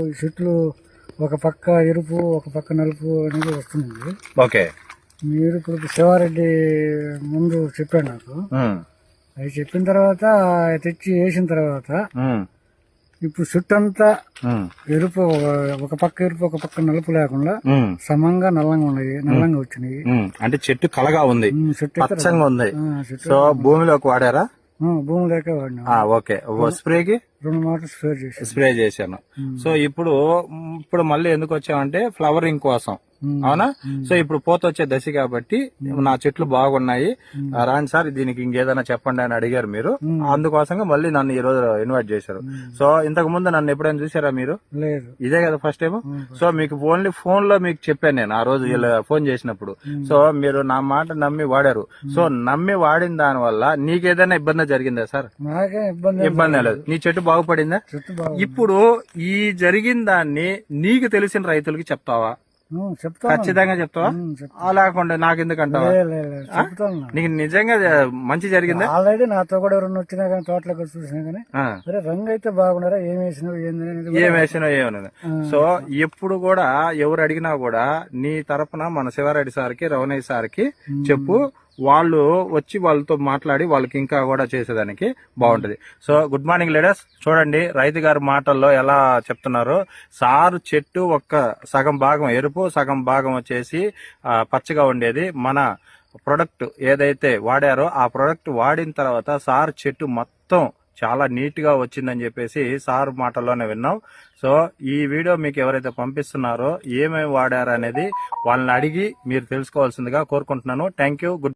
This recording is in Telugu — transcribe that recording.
ఈ చెట్లు ఒక పక్క ఎరుపు ఒక పక్క నలుపు అనేది వస్తుంది. ఓకే. మీరు ఇప్పుడు శివారెడ్డి ముందు చెప్పాడు నాకు. అది చెప్పిన తర్వాత తెచ్చి వేసిన తర్వాత ఇప్పుడు చుట్టూ అంతా ఎరుపు, ఒక పక్క ఎరుపు ఒక పక్క నలుపు లేకుండా సమంగా నల్లంగా వచ్చినాయి. అంటే చెట్టు కలగా ఉంది, చెట్టు పచ్చంగా ఉంది. సో భూమిలోకి వాడారా? భూమి లేక వాడినా. ఓకే. స్ప్రేకి 2 మాటలు స్ప్రే చేశాను. సో ఇప్పుడు మళ్ళీ ఎందుకు వచ్చామంటే ఫ్లవరింగ్ కోసం, అవునా? సో ఇప్పుడు పూత వచ్చే దశ కాబట్టి నా చెట్లు బాగున్నాయి, రాండి సార్ దీనికి ఇంకేదైనా చెప్పండి అని అడిగారు మీరు. అందుకోసంగా మళ్ళీ నన్ను ఈ రోజు ఇన్వైట్ చేశారు. సో ఇంతకు ముందు నన్ను ఎప్పుడైనా చూసారా మీరు? లేదు. ఇదే కదా ఫస్ట్ టైం. సో మీకు ఓన్లీ ఫోన్ లో మీకు చెప్పాను నేను ఆ రోజు ఫోన్ చేసినప్పుడు. సో మీరు నా మాట నమ్మి వాడారు. సో నమ్మి వాడిన దాని వల్ల నీకేదైనా ఇబ్బంది జరిగిందా సార్? నాకే ఇబ్బంది లేదు. నీ చెట్టు బాగుపడిందా? ఇప్పుడు ఈ జరిగిన దాన్ని నీకు తెలిసిన రైతులకి చెప్తావా? ఖచ్చితంగా చెప్తావా? లేకుండా నాకు ఎందుకంటావా? నీకు నిజంగా మంచి జరిగిందా? ఆల్రెడీ నాతో కూడా ఎవరన్నా వచ్చినా కానీ తోటలోకి చూసినా కానీ రంగు అయితే బాగున్నారా, ఏం వేసినావు ఏమన్నా. సో ఎప్పుడు కూడా ఎవరు అడిగినా కూడా నీ తరపున మన శివారెడ్డి సార్కి, రవణయ్య సార్కి చెప్పు. వాళ్ళు వచ్చి వాళ్ళతో మాట్లాడి వాళ్ళకి ఇంకా కూడా చేసేదానికి బాగుంటది. సో గుడ్ మార్నింగ్ లీడర్స్, చూడండి రైతు గారి మాటల్లో ఎలా చెప్తున్నారు. సారు చెట్టు సగం భాగం ఎరుపు, సగం భాగం వచ్చేసి పచ్చగా ఉండేది. మన ప్రొడక్ట్ ఏదైతే వాడారో ఆ ప్రొడక్ట్ వాడిన తర్వాత సార్ చెట్టు మొత్తం చాలా నీట్ గా వచ్చిందని చెప్పేసి సార్ మాటల్లోనే విన్నాం. సో ఈ వీడియో మీకు ఎవరైతే పంపిస్తున్నారో ఏమేమి వాడారనేది వాళ్ళని అడిగి మీరు తెలుసుకోవాల్సిందిగా కోరుకుంటున్నాను. Thank you. గుడ్